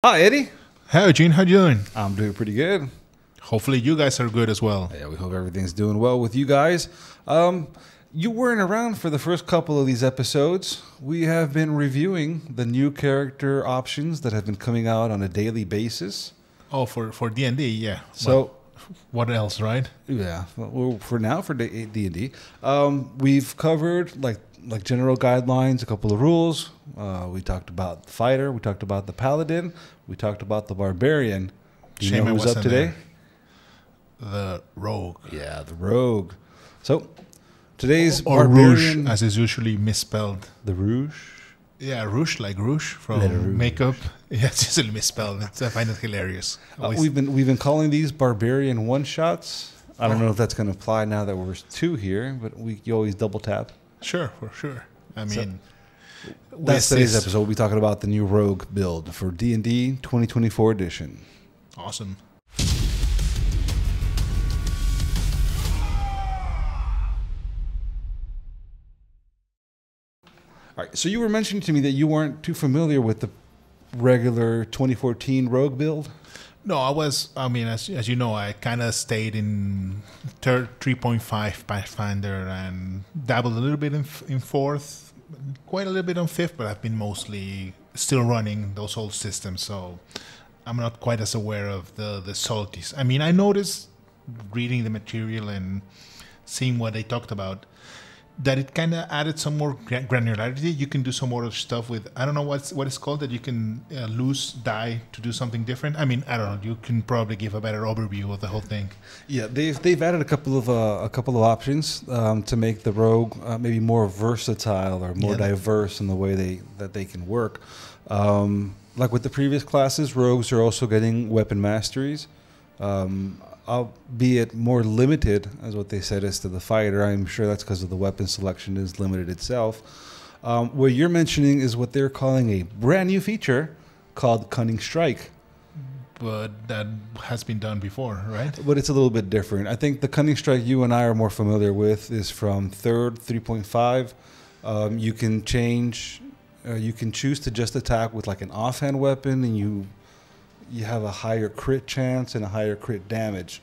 Hi, Eddie. Hey, Eugene, how you doing? I'm doing pretty good. Hopefully you guys are good as well. Yeah, we hope everything's doing well with you guys. You weren't around for the first couple of these episodes. We have been reviewing the new character options that have been coming out on a daily basis. Oh, for D&D, yeah. So, what else, right? yeah, well, for now, for D&D, we've covered like general guidelines, a couple of rules. We talked about the fighter. We talked about the paladin. We talked about the barbarian. Do you know who's up today? The rogue. Yeah, the rogue. So today's Or barbarian, rouge, as is usually misspelled. the rouge. Yeah, rouge, like rouge from Letter rouge. makeup. Yeah, it's usually misspelled. I find it hilarious. We've been calling these barbarian one shots. I don't know if that's going to apply now that we're two here, but you always double tap. Sure, for sure. I mean, That's today's episode. We'll be talking about the new rogue build for D&D 2024 edition. Awesome. All right. So you were mentioning to me that you weren't too familiar with the regular 2014 rogue build. No, as you know, I kind of stayed in 3.5 Pathfinder and dabbled a little bit in fourth, quite a little bit on fifth, but I've been mostly still running those old systems, so I'm not quite as aware of the subtleties. I mean, I noticed reading the material and seeing what they talked about that it kind of added some more granularity. You can do some more stuff with, I don't know what it's called, that you can lose die to do something different. I mean, I don't know. You can probably give a better overview of the whole thing. Yeah, they've added a couple of options to make the rogue maybe more versatile or more diverse in the way that they can work. Like with the previous classes, rogues are also getting weapon masteries. Albeit more limited, as what they said, as to the fighter. I'm sure that's because of the weapon selection is limited itself. What you're mentioning is what they're calling a brand new feature called Cunning Strike. But that has been done before, right? But it's a little bit different. I think the Cunning Strike you and I are more familiar with is from 3.5. You can change, you can choose to just attack with like an offhand weapon, and you have a higher crit chance and a higher crit damage.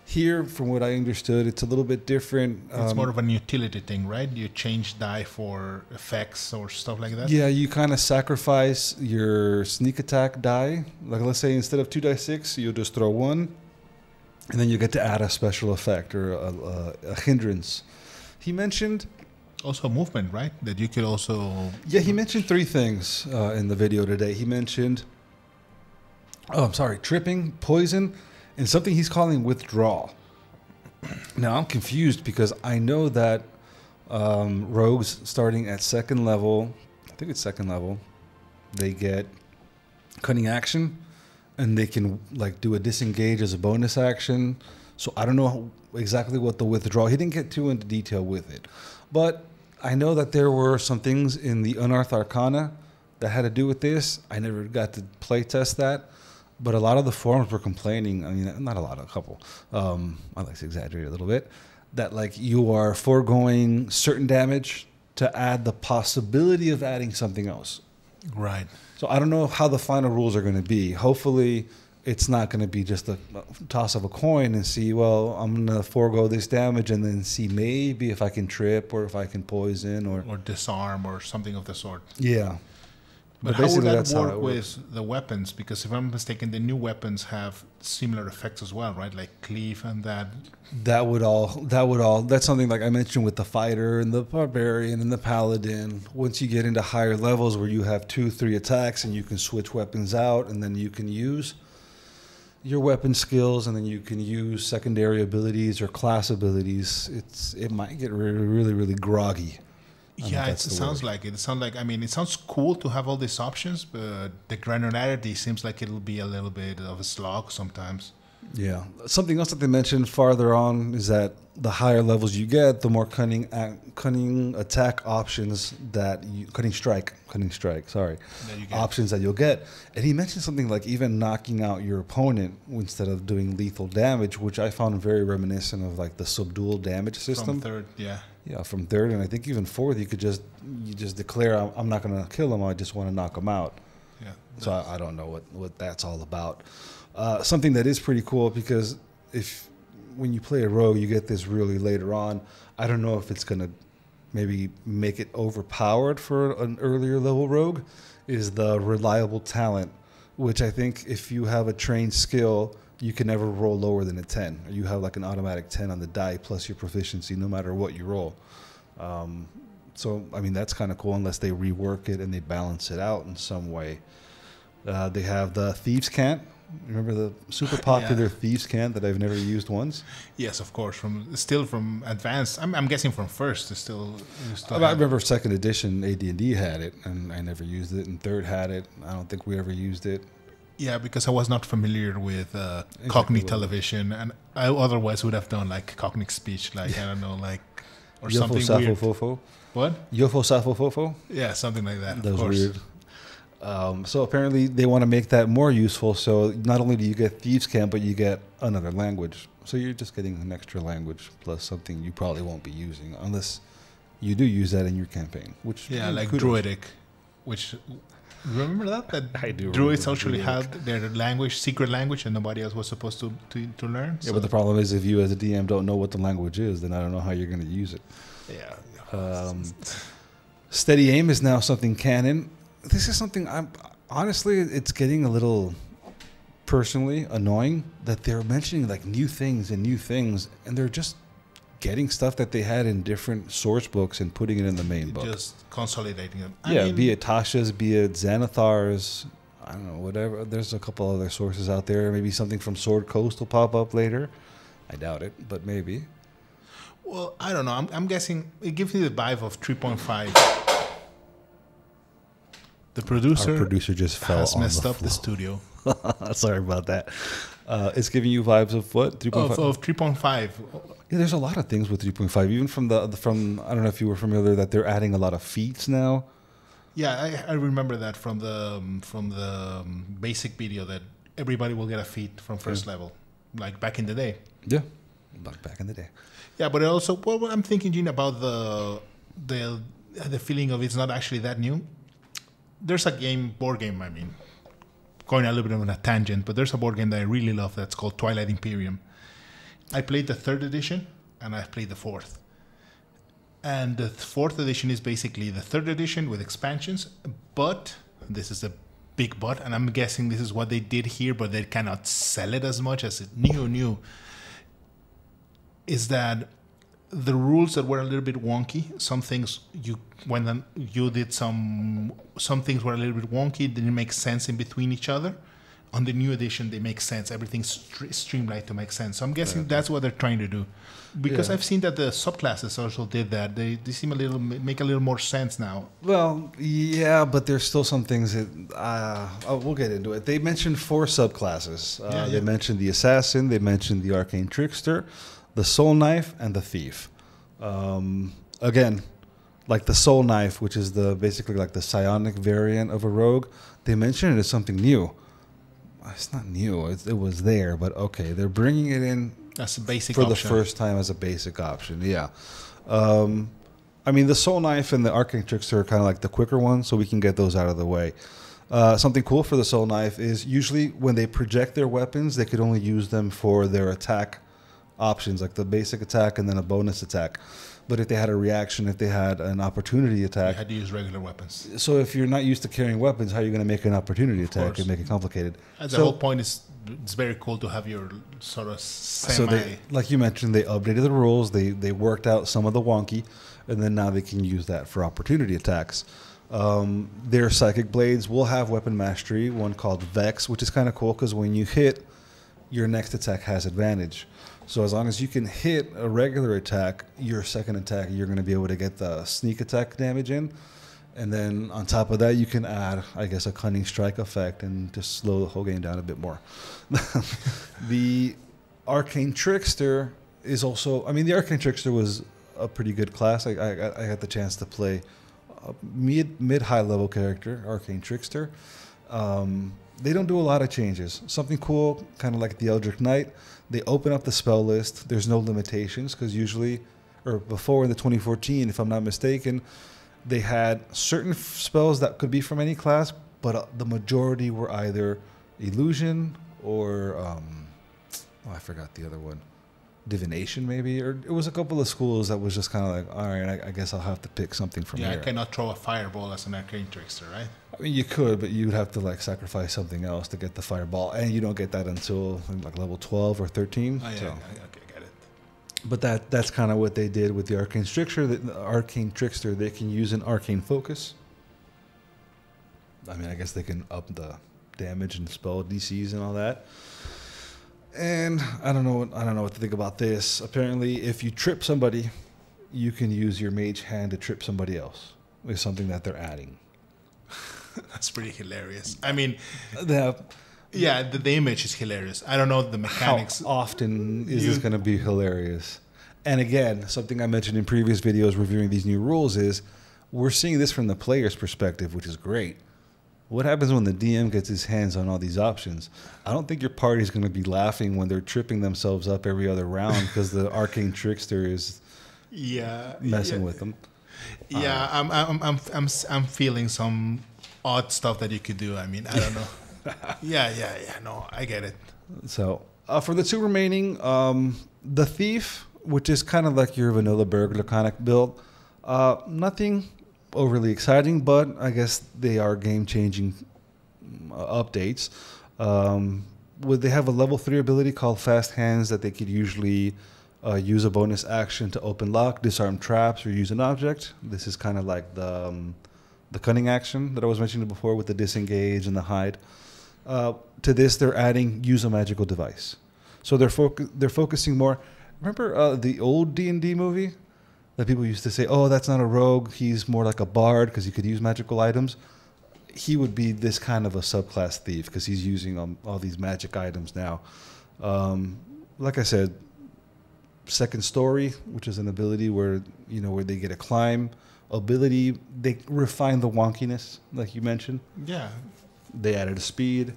Here, from what I understood, it's a little bit different. It's more of an utility thing, right? You change die for effects or stuff like that? Yeah, you kind of sacrifice your sneak attack die. Like, let's say instead of 2d6, you just throw one, and then you get to add a special effect or a hindrance. He mentioned also movement, right? That you could also... Yeah, he mentioned three things in the video today. He mentioned... tripping, poison, and something he's calling withdrawal. Now, I'm confused because I know that rogues starting at second level, I think it's second level, they get cunning action, and they can like do a disengage as a bonus action. So I don't know exactly what the withdrawal, he didn't get too into detail with it. But I know that there were some things in the Unearthed Arcana that had to do with this. I never got to play test that. But a lot of the forums were complaining, I mean, not a lot, a couple, I like to exaggerate a little bit, that like you are foregoing certain damage to add the possibility of adding something else. Right. So I don't know how the final rules are going to be. Hopefully it's not going to be just a toss of a coin and see, well, I'm going to forego this damage and then see maybe if I can trip or if I can poison or disarm or something of the sort. Yeah. But how would that work with the weapons? Because if I'm mistaken, the new weapons have similar effects as well, right? Like cleave and that. That's something like I mentioned with the fighter and the barbarian and the paladin. Once you get into higher levels where you have 2-3 attacks and you can switch weapons out, and then you can use your weapon skills, and then you can use secondary abilities or class abilities. It might get really, really groggy. Yeah, it sounds like it. It sounds like, I mean, it sounds cool to have all these options, but the granularity seems like it'll be a little bit of a slog sometimes. Yeah. Something else that they mentioned farther on is that the higher levels you get, the more cunning attack options cunning strike, options that you'll get. And he mentioned something like even knocking out your opponent instead of doing lethal damage, which I found very reminiscent of like the subdual damage system. From third, yeah. Yeah, from third, and I think even fourth, you just declare, I'm not going to kill him, I just want to knock him out. Yeah. So I don't know what that's all about. Something that is pretty cool, because when you play a rogue, you get this really later on. I don't know if it's going to maybe make it overpowered for an earlier level rogue, is the reliable talent, which I think if you have a trained skill, you can never roll lower than a 10. You have like an automatic 10 on the die plus your proficiency no matter what you roll. So, I mean, that's kind of cool unless they rework it and they balance it out in some way. They have the Thieves' Cant. Remember the super popular Thieves' Cant that I've never used once? Yes, of course. From advanced. I'm guessing from first. I remember second edition AD&D had it, and I never used it. And third had it. I don't think we ever used it. Yeah, because I was not familiar with Cockney television, and I otherwise would have done like Cockney speech, like I don't know, like or Yofo, something Safo, weird. Fofo? What? Yofo, Safo, Fofo? Yeah, something like that. That of was course. weird. So apparently they want to make that more useful. So not only do you get Thieves' Camp, but you get another language. So you're just getting an extra language plus something you probably won't be using unless you do use that in your campaign. Which like kudos. Druidic, which remember that I do. Druids actually Druidic. had their language, secret language, and nobody else was supposed to learn. Yeah, but the problem is if you as a DM don't know what the language is, then I don't know how you're going to use it. Yeah. Steady aim is now something canon. This is something honestly, it's getting a little personally annoying that they're mentioning like new things, and they're just getting stuff that they had in different source books and putting it in the main book. Just consolidating them. Be it Tasha's, be it Xanathar's, I don't know, whatever. There's a couple other sources out there. Maybe something from Sword Coast will pop up later. I doubt it, but maybe. Well, I don't know. I'm guessing it gives me the vibe of 3.5. The Our producer just fell has on messed the up the floor. studio. Sorry about that. It's giving you vibes of what? 3.5? Of 3.5. Yeah, there's a lot of things with 3.5. Even from I don't know if you were familiar that they're adding a lot of feats now. Yeah, I remember that from the basic video that everybody will get a feat from first level, like back in the day. Yeah, back in the day. Yeah, but also, what I'm thinking, Gene, about the feeling of it's not actually that new. There's a board game, I mean, going a little bit on a tangent, but there's a board game that I really love that's called Twilight Imperium. I played the 3rd edition, and I've played the 4th. And the 4th edition is basically the 3rd edition with expansions, but, this is a big but, and I'm guessing this is what they did here, but they cannot sell it as much as it new, is that the rules that were a little bit wonky, some things when you did some things were a little bit wonky, didn't make sense in between each other. On the new edition, they make sense. Everything's streamlined to make sense. So I'm guessing that's what they're trying to do. Because I've seen that the subclasses also did that. They seem make a little more sense now. Well, yeah, but there's still some things that we'll get into it. They mentioned 4 subclasses. They mentioned the Assassin, they mentioned the Arcane Trickster, the Soul Knife, and the Thief. Again, like the Soul Knife, which is basically like the psionic variant of a rogue, they mentioned it as something new. It's not new. It was there, but okay, they're bringing it in as a basic for option. the first time as a basic option. Yeah. I mean, the Soul Knife and the Arcane Trickster are kind of like the quicker ones, so we can get those out of the way. Something cool for the Soul Knife is usually when they project their weapons, they could only use them for their attack options, like the basic attack and then a bonus attack. But if they had a reaction, if they had an opportunity attack, you had to use regular weapons. So if you're not used to carrying weapons, how are you going to make an opportunity attack and make it complicated? And the whole point is, it's very cool to have your sort of semi... So they, like you mentioned, they updated the rules. They worked out some of the wonky, and then now they can use that for opportunity attacks. Their psychic blades will have weapon mastery, one called Vex, which is kind of cool because when you hit, your next attack has advantage. So as long as you can hit a regular attack, your second attack, you're going to be able to get the sneak attack damage in. And then on top of that, you can add, I guess, a cunning strike effect and just slow the whole game down a bit more. The Arcane Trickster is also, I mean, the Arcane Trickster was a pretty good class. I had the chance to play a mid-high level character, Arcane Trickster. They don't do a lot of changes. Something cool, kind of like the Eldritch Knight. They open up the spell list. There's no limitations because usually, or before in the 2014, if I'm not mistaken, they had certain spells that could be from any class, but the majority were either illusion or I forgot the other one, divination maybe, or it was a couple of schools that was just kind of like, all right, I guess I'll have to pick something from here. I cannot throw a fireball as an arcane trickster, right? I mean, you could, but you'd have to like sacrifice something else to get the fireball, and you don't get that until like level 12 or 13. Oh, yeah, so. okay, get it. But that's kind of what they did with the arcane trickster. The arcane trickster, they can use an arcane focus. I mean, I guess they can up the damage and spell DCs and all that. And I don't know what to think about this. Apparently, if you trip somebody, you can use your mage hand to trip somebody else. It's something that they're adding. That's pretty hilarious. I mean, the image is hilarious. I don't know the mechanics. How often is this going to be hilarious? And again, something I mentioned in previous videos reviewing these new rules is we're seeing this from the player's perspective, which is great. What happens when the DM gets his hands on all these options? I don't think your party's going to be laughing when they're tripping themselves up every other round because the arcane trickster is messing with them. Yeah, I'm feeling some odd stuff that you could do. I mean, I don't know. No, I get it. So for the two remaining, the thief, which is kind of like your vanilla burglar kind of build, nothing overly exciting, but I guess they are game-changing updates. They have a level 3 ability called Fast Hands that they could usually use a bonus action to open lock, disarm traps, or use an object. This is kind of like the cunning action that I was mentioning before with the disengage and the hide. To this, they're adding use a magical device. So they're focusing more. Remember the old D&D movie that people used to say, oh, that's not a rogue, he's more like a bard because he could use magical items? He would be this kind of a subclass thief because he's using all these magic items now. Like I said, second story, which is an ability where they get a climb ability. They refine the wonkiness, like you mentioned. Yeah. They added a speed.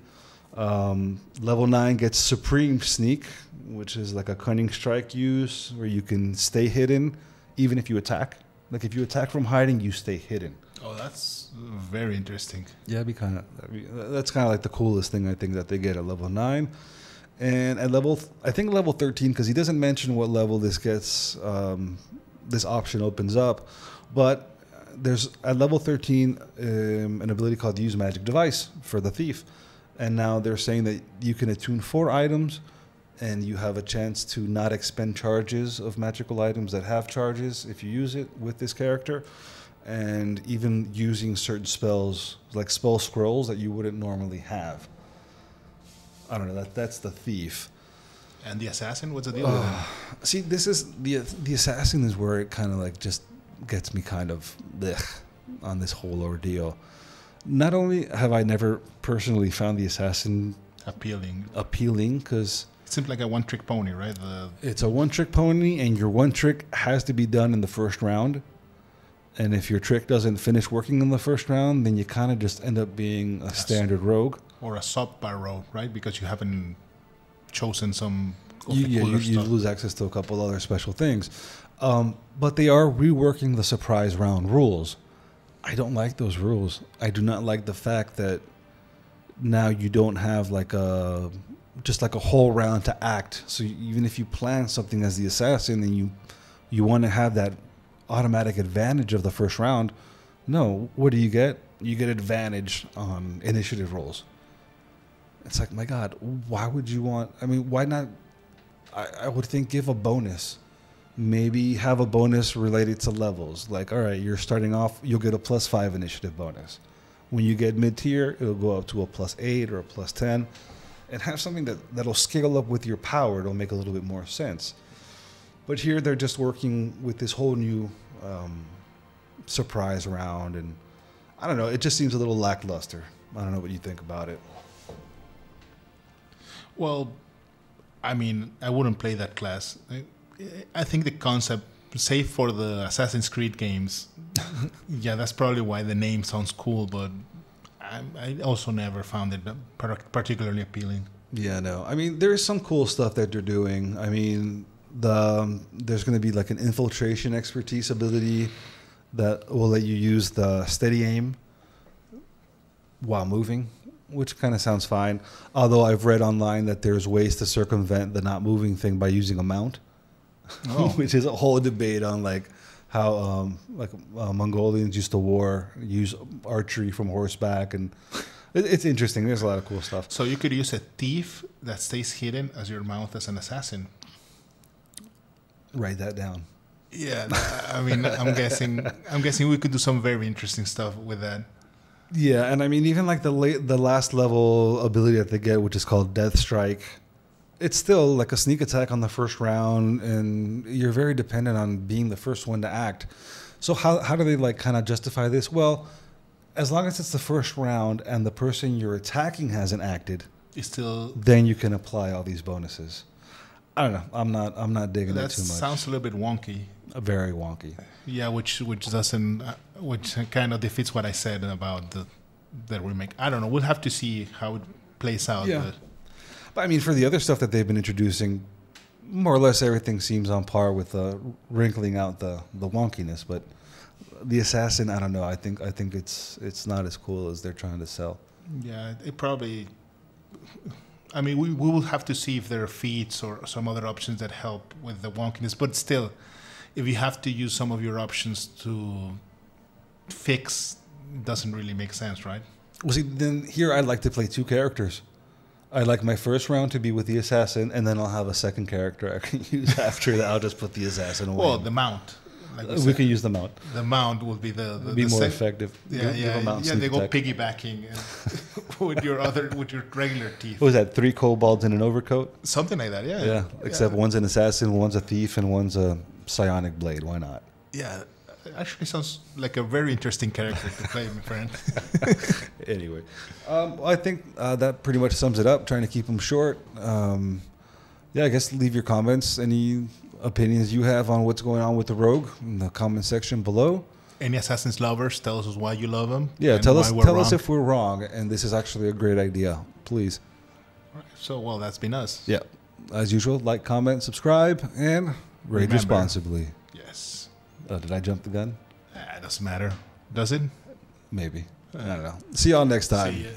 Level 9 gets Supreme Sneak, which is like a cunning strike use where you can stay hidden even if you attack. Like if you attack from hiding, you stay hidden. Oh, that's very interesting. Yeah, that's kind of like the coolest thing I think that they get at level 9. And at level 13, because he doesn't mention what level this gets, this option opens up, but there's at level 13 an ability called Use Magic Device for the thief. And now they're saying that you can attune 4 items and you have a chance to not expend charges of magical items that have charges if you use it with this character. And even using certain spells, like spell scrolls that you wouldn't normally have. I don't know, that's the thief. And the assassin, what's the deal with him? See, this is the assassin is where it kind of like just gets me kind of on this whole ordeal. Not only have I never personally found the assassin appealing because it seems like a one-trick pony, right? It's a one-trick pony, and your one trick has to be done in the first round. And if your trick doesn't finish working in the first round, then you kind of just end up being a standard rogue. Or a sub-bar rogue, right? Because you haven't chosen some you lose access to a couple other special things. But they are reworking the surprise round rules. I don't like those rules. I do not like the fact that now you don't have like just like a whole round to act. So even if you plan something as the assassin and you want to have that automatic advantage of the first round, no, what do you get? You get advantage on initiative rolls. It's like, my God, why would you want... I mean, why not... I would think give a bonus. Maybe have a bonus related to levels. Like, all right, you're starting off, you'll get a +5 initiative bonus. When you get mid-tier, it'll go up to a +8 or a +10. And have something that'll scale up with your power. It'll make a little bit more sense. But here they're just working with this whole new surprise round. And I don't know, it just seems a little lackluster. I don't know what you think about it. Well, I mean, I wouldn't play that class. I think the concept, save for the Assassin's Creed games, yeah, that's probably why the name sounds cool, but I also never found it particularly appealing. Yeah, no. I mean, there is some cool stuff that they're doing. I mean, there's going to be like an infiltration expertise ability that will let you use the steady aim. while moving, which kind of sounds fine. Although I've read online that there's ways to circumvent the not moving thing by using a mount, which is a whole debate on like how Mongolians used to use archery from horseback, and it's interesting. There's a lot of cool stuff. So you could use a thief that stays hidden as your mount as an assassin. Write that down. Yeah, I mean, I'm guessing we could do some very interesting stuff with that. Yeah, and I mean, even like the last level ability that they get, which is called Death Strike, it's still like a sneak attack on the first round, and you're very dependent on being the first one to act. So how do they like kind of justify this? Well, as long as it's the first round and the person you're attacking hasn't acted, then you can apply all these bonuses. I don't know. I'm not digging it too much. That sounds a little bit wonky. Very wonky. Yeah, which doesn't which kind of defeats what I said about the remake. I don't know. We'll have to see how it plays out. Yeah. But I mean, for the other stuff that they've been introducing, more or less everything seems on par with wrinkling out the wonkiness. But the assassin, I don't know. I think it's not as cool as they're trying to sell. Yeah, it probably. I mean, we will have to see if there are feats or some other options that help with the wonkiness. But still, if you have to use some of your options to fix, it doesn't really make sense, right? Well, see, then here I'd like to play two characters. I'd like my first round to be with the assassin, and then I'll have a second character I can use after that. I'll just put the assassin away. Well, the mount. Like we can use the mount. The mount would be be more effective. Yeah, they go piggybacking with your regular teeth. What was that? 3 kobolds in an overcoat? Something like that. Yeah. Yeah. Except one's an assassin, one's a thief, and one's a psionic blade. Why not? Yeah. Actually sounds like a very interesting character to play, my friend. Anyway, I think that pretty much sums it up. Trying to keep them short. Yeah, I guess leave your comments. Any opinions you have on what's going on with the rogue in the comment section below. Any Assassin's lovers, tell us why you love them. Yeah, tell us if we're wrong and this is actually a great idea, please. All right, so, well, that's been us. Yeah. As usual, like, comment, subscribe, and raid responsibly. Yes. Did I jump the gun? It doesn't matter. Does it? Maybe. I don't know. See y'all next time. See ya.